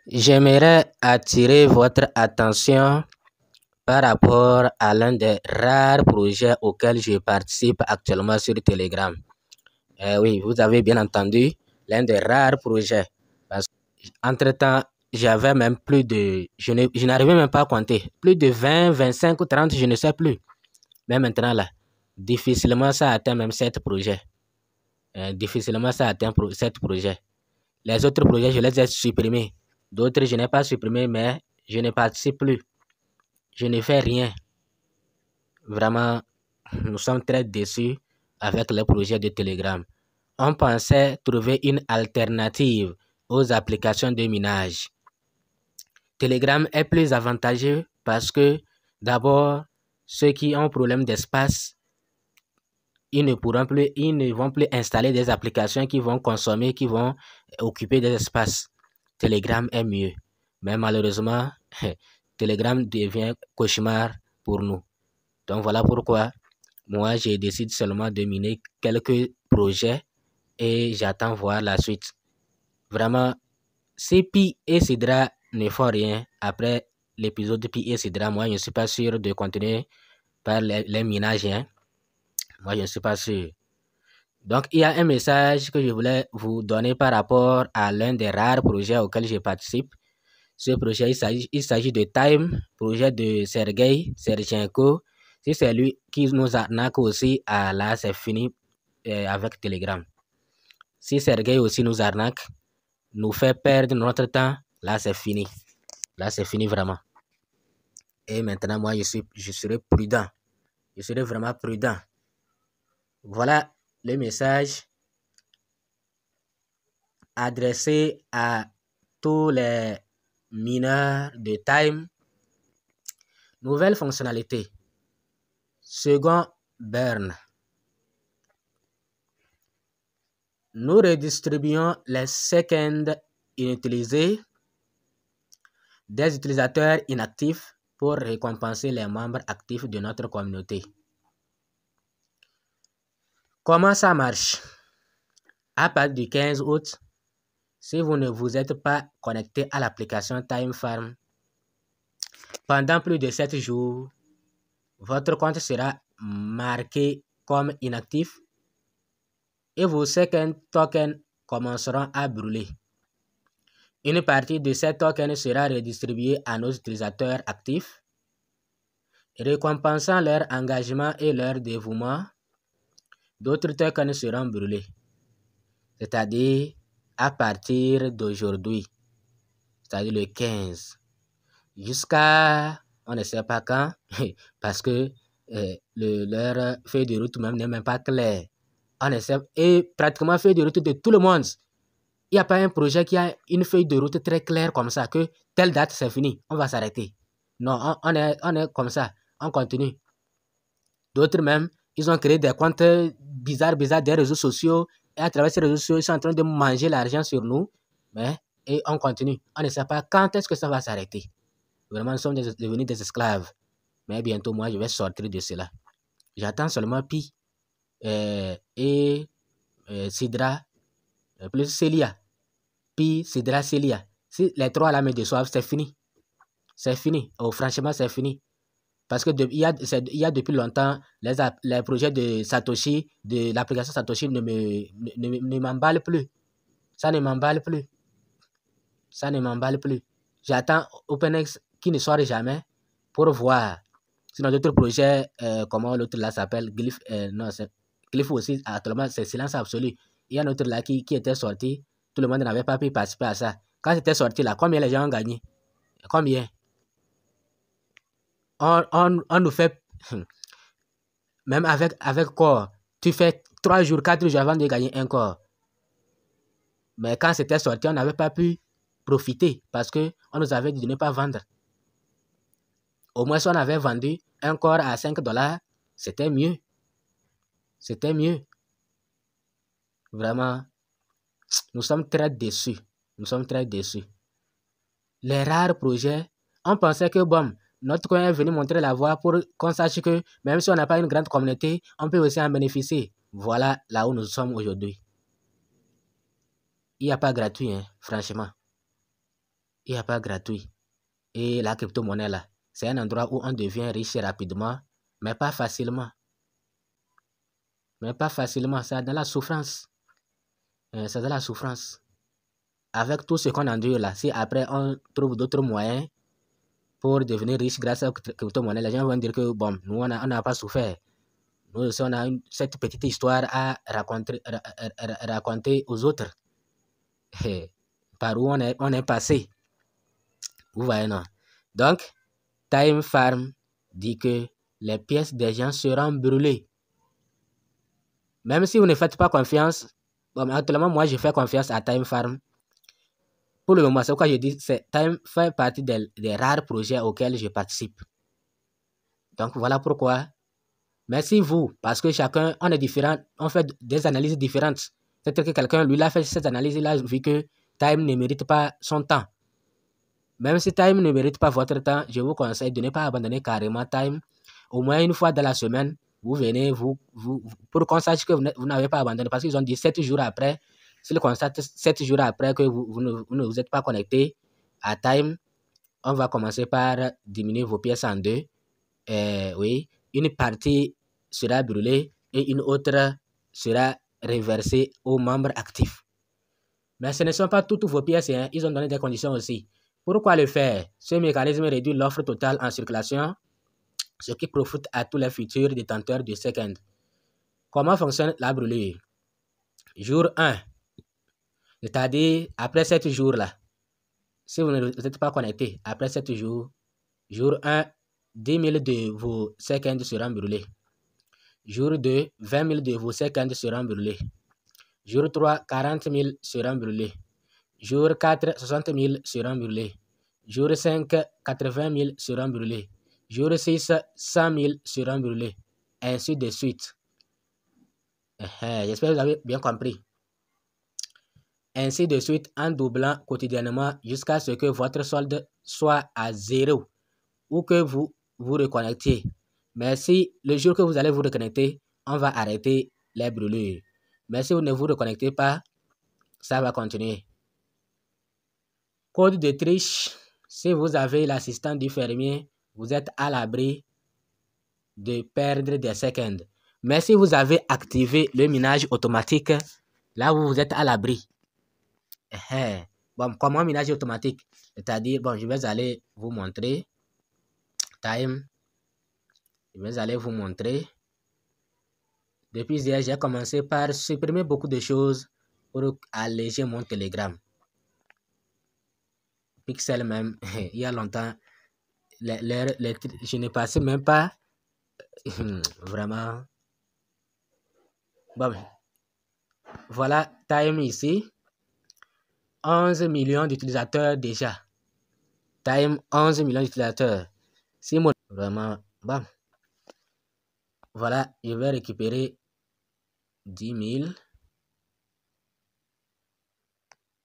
J'aimerais attirer votre attention par rapport à l'un des rares projets auxquels je participe actuellement sur Telegram. Oui, vous avez bien entendu, l'un des rares projets. Parce qu'entre-temps, j'avais même plus de... Je n'arrivais même pas à compter. Plus de 20, 25 ou 30, je ne sais plus. Mais maintenant, là, difficilement ça atteint même 7 projets. Difficilement ça atteint 7 projets. Les autres projets, je les ai supprimés. D'autres, je n'ai pas supprimé, mais je ne participe plus. Je ne fais rien. Vraiment, nous sommes très déçus avec le projet de Telegram. On pensait trouver une alternative aux applications de minage. Telegram est plus avantageux parce que, d'abord, ceux qui ont problème d'espace, ils ne vont plus installer des applications qui vont consommer, qui vont occuper des espaces. Telegram est mieux. Mais malheureusement, Telegram devient cauchemar pour nous. Donc voilà pourquoi moi j'ai décidé seulement de miner quelques projets et j'attends voir la suite. Vraiment, si Pi et Sidra ne font rien après l'épisode de Pi et Sidra, moi je ne suis pas sûr de continuer par les minages. Moi je ne suis pas sûr. Donc il y a un message que je voulais vous donner par rapport à l'un des rares projets auxquels je participe. Ce projet, il s'agit de Time, projet de Sergei Serchenko. Si c'est lui qui nous arnaque aussi, là, c'est fini avec Telegram. Si Sergei aussi nous arnaque, nous fait perdre notre temps, là, c'est fini. Là, c'est fini vraiment. Et maintenant, moi, je serai prudent. Je serai vraiment prudent. Voilà le message adressé à tous les mineurs de Time. Nouvelle fonctionnalité. Second burn. Nous redistribuons les seconds inutilisés des utilisateurs inactifs pour récompenser les membres actifs de notre communauté. Comment ça marche? À partir du 15 août, si vous ne vous êtes pas connecté à l'application Time Farm pendant plus de 7 jours, votre compte sera marqué comme inactif et vos second tokens commenceront à brûler. Une partie de ces tokens sera redistribuée à nos utilisateurs actifs, récompensant leur engagement et leur dévouement. D'autres tokens seront brûlés, c'est-à-dire à partir d'aujourd'hui, c'est-à-dire le 15, jusqu'à on ne sait pas quand, parce que leur feuille de route même n'est même pas claire. On essaie, et pratiquement feuille de route de tout le monde. Il n'y a pas un projet qui a une feuille de route très claire comme ça, que telle date c'est fini, on va s'arrêter. Non, on est comme ça, on continue. D'autres même, ils ont créé des comptes bizarres des réseaux sociaux, et à travers ces réseaux sociaux, ils sont en train de manger l'argent sur nous, et on continue. On ne sait pas quand est-ce que ça va s'arrêter. Vraiment, nous sommes devenus des esclaves. Mais bientôt, moi, je vais sortir de cela. J'attends seulement Pi et Sidra, plus Célia. Pi, Sidra, Célia. Si les trois là me déçoivent, c'est fini. C'est fini. Oh, franchement, c'est fini. Parce que il y a depuis longtemps, les projets de Satoshi, de l'application Satoshi ne m'emballent plus. Ça ne m'emballe plus. Ça ne m'emballe plus. J'attends OpenX qui ne sort jamais pour voir. Sinon, d'autres projets, comment l'autre là s'appelle, Glyph, non, c'est Glyph aussi, actuellement, c'est silence absolu. Il y a un autre là qui était sorti, tout le monde n'avait pas pu participer à ça. Quand c'était sorti là, combien les gens ont gagné? Combien? On nous fait, même avec corps, tu fais 3 jours, 4 jours avant de gagner un corps. Mais quand c'était sorti, on n'avait pas pu profiter parce qu'on nous avait dit de ne pas vendre. Au moins, si on avait vendu un corps à $5, c'était mieux. C'était mieux. Vraiment, nous sommes très déçus. Nous sommes très déçus. Les rares projets, on pensait que bon, notre coin est venu montrer la voie pour qu'on sache que même si on n'a pas une grande communauté, on peut aussi en bénéficier. Voilà là où nous sommes aujourd'hui. Il n'y a pas gratuit, hein, franchement. il n'y a pas gratuit. Et la crypto-monnaie là, c'est un endroit où on devient riche rapidement, mais pas facilement. Mais pas facilement, c'est dans la souffrance. C'est dans la souffrance. Avec tout ce qu'on endure là, si après on trouve d'autres moyens pour devenir riche grâce à la crypto-monnaie, les gens vont dire que bon, nous on n'a pas souffert. Nous aussi, on a cette petite histoire à raconter aux autres. Par où on est passé. Vous voyez, non? Donc, Time Farm dit que les pièces des gens seront brûlées. Même si vous ne faites pas confiance, bon, actuellement, moi, je fais confiance à Time Farm. Pour le moment, c'est pourquoi je dis que Time fait partie des rares projets auxquels je participe. Donc, voilà pourquoi. Merci vous, parce que chacun, on est différent, on fait des analyses différentes. C'est-à-dire que quelqu'un, lui, il a fait cette analyse, il a vu que Time ne mérite pas son temps. Même si Time ne mérite pas votre temps, je vous conseille de ne pas abandonner carrément Time. Au moins une fois dans la semaine, vous venez, pour qu'on sache que vous n'avez pas abandonné. Parce qu'ils ont dit 7 jours après, s'ils constatent 7 jours après que vous ne vous êtes pas connecté à Time, on va commencer par diminuer vos pièces en deux. Oui, une partie sera brûlée et une autre sera reversée aux membres actifs. Mais ce ne sont pas toutes vos pièces, hein. Ils ont donné des conditions aussi. Pourquoi le faire? Ce mécanisme réduit l'offre totale en circulation, ce qui profite à tous les futurs détenteurs de Second. Comment fonctionne la brûlure? Jour 1, c'est-à-dire après 7 jours-là. Si vous ne vous êtes pas connecté, après 7 jours, jour 1, 10 000 de vos secondes seront brûlés. Jour 2, 20 000 de vos secondes seront brûlés. Jour 3, 40 000 seront brûlés. Jour 4, 60 000 seront brûlés. Jour 5, 80 000 seront brûlés. Jour 6, 100 000 seront brûlés. Ainsi de suite. J'espère que vous avez bien compris. Ainsi de suite en doublant quotidiennement jusqu'à ce que votre solde soit à 0 ou que vous vous reconnectiez. Mais si le jour que vous allez vous reconnecter, on va arrêter les brûlures. Mais si vous ne vous reconnectez pas, ça va continuer. Code de triche. Si vous avez l'assistant du fermier, vous êtes à l'abri de perdre des secondes. Mais si vous avez activé le minage automatique, là vous êtes à l'abri. Bon, comment minage automatique? C'est-à-dire, bon, je vais aller vous montrer. Time. Je vais aller vous montrer. Depuis hier, j'ai commencé par supprimer beaucoup de choses pour alléger mon Telegram. Pixel même, il y a longtemps, je ne passais même pas vraiment. Bon, voilà Time ici. 11 millions d'utilisateurs déjà. Time, 11 millions d'utilisateurs. Si mon... Vraiment, bon. Voilà, je vais récupérer 10 000.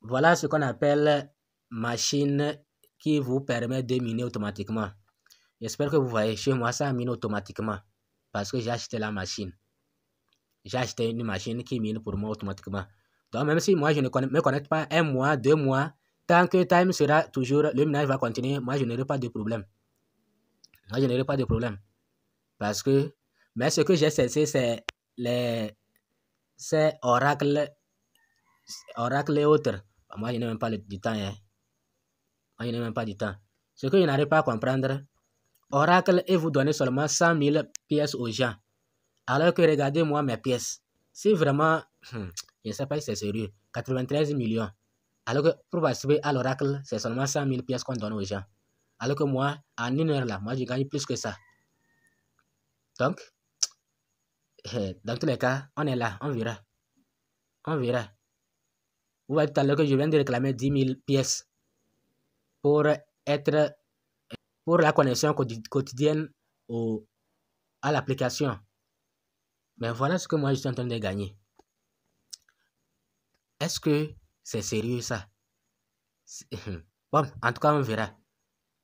Voilà ce qu'on appelle machine qui vous permet de miner automatiquement. J'espère que vous voyez, chez moi, ça mine automatiquement. Parce que j'ai acheté la machine. J'ai acheté une machine qui mine pour moi automatiquement. Donc, même si moi, je ne me connecte pas 1 mois, 2 mois, tant que Time sera toujours, le minage va continuer, moi, je n'aurai pas de problème. Moi, je n'aurai pas de problème. Parce que, mais ce que j'ai cessé, c'est Oracle et autres. Moi, je n'ai même pas du temps. Hein. Moi, je n'ai même pas du temps. Ce que je n'arrive pas à comprendre, Oracle et vous donnez seulement 100 000 pièces aux gens. Alors que regardez-moi mes pièces. Si vraiment, je ne sais pas si c'est sérieux, 93 millions. Alors que pour participer à l'Oracle, c'est seulement 100 000 pièces qu'on donne aux gens. Alors que moi, en 1 heure là, moi, je gagne plus que ça. Donc, dans tous les cas, on est là, on verra. On verra. Vous voyez tout à l'heure que je viens de réclamer 10 000 pièces pour la connexion quotidienne à l'application. Mais voilà ce que moi je suis en train de gagner. Est-ce que c'est sérieux ça? Bon, en tout cas, on verra.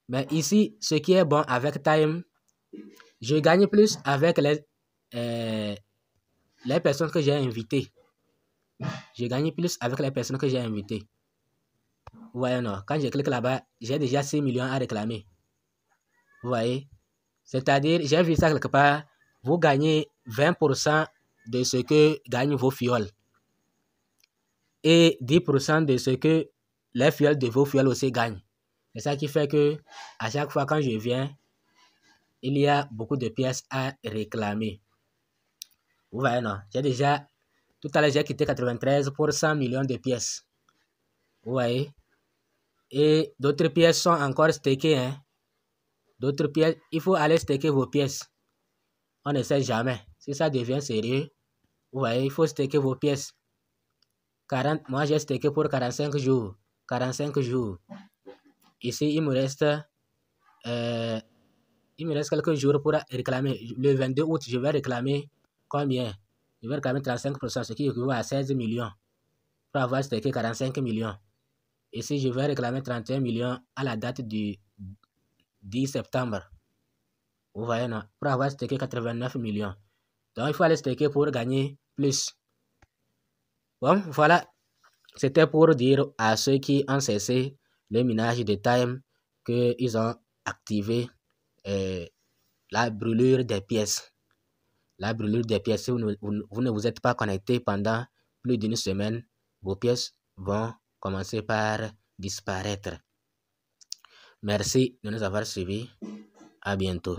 Mais ici, ce qui est bon avec Time, je gagne plus avec les personnes que j'ai invitées. Je gagne plus avec les personnes que j'ai invitées. Vous voyez, non? Quand je clique là-bas, j'ai déjà 6 millions à réclamer. Vous voyez? C'est-à-dire, j'ai vu ça quelque part, vous gagnez 20% de ce que gagnent vos fioles. Et 10% de ce que les fioles de vos fioles aussi gagnent. C'est ça qui fait que à chaque fois quand je viens, il y a beaucoup de pièces à réclamer. Vous voyez, non? J'ai déjà, tout à l'heure, j'ai quitté 93 pour 100 millions de pièces. Vous voyez? Et d'autres pièces sont encore stakées, hein? D'autres pièces, il faut aller staker vos pièces. On ne sait jamais. Si ça devient sérieux, vous voyez, il faut staker vos pièces. 40, moi, j'ai staké pour 45 jours. 45 jours. Ici, il me reste quelques jours pour réclamer. Le 22 août, je vais réclamer combien? Je vais réclamer 35%, ce qui équivaut à 16 millions. Pour avoir staké 45 millions. Ici, je vais réclamer 31 millions à la date du 10 septembre. Vous voyez, non? Pour avoir staké 89 millions. Donc, il faut aller staker pour gagner plus. Bon, voilà. C'était pour dire à ceux qui ont cessé le minage de Time qu'ils ont activé la brûlure des pièces. La brûlure des pièces, si vous ne vous êtes pas connecté pendant plus d'une semaine, vos pièces vont commencer par disparaître. Merci de nous avoir suivis. À bientôt.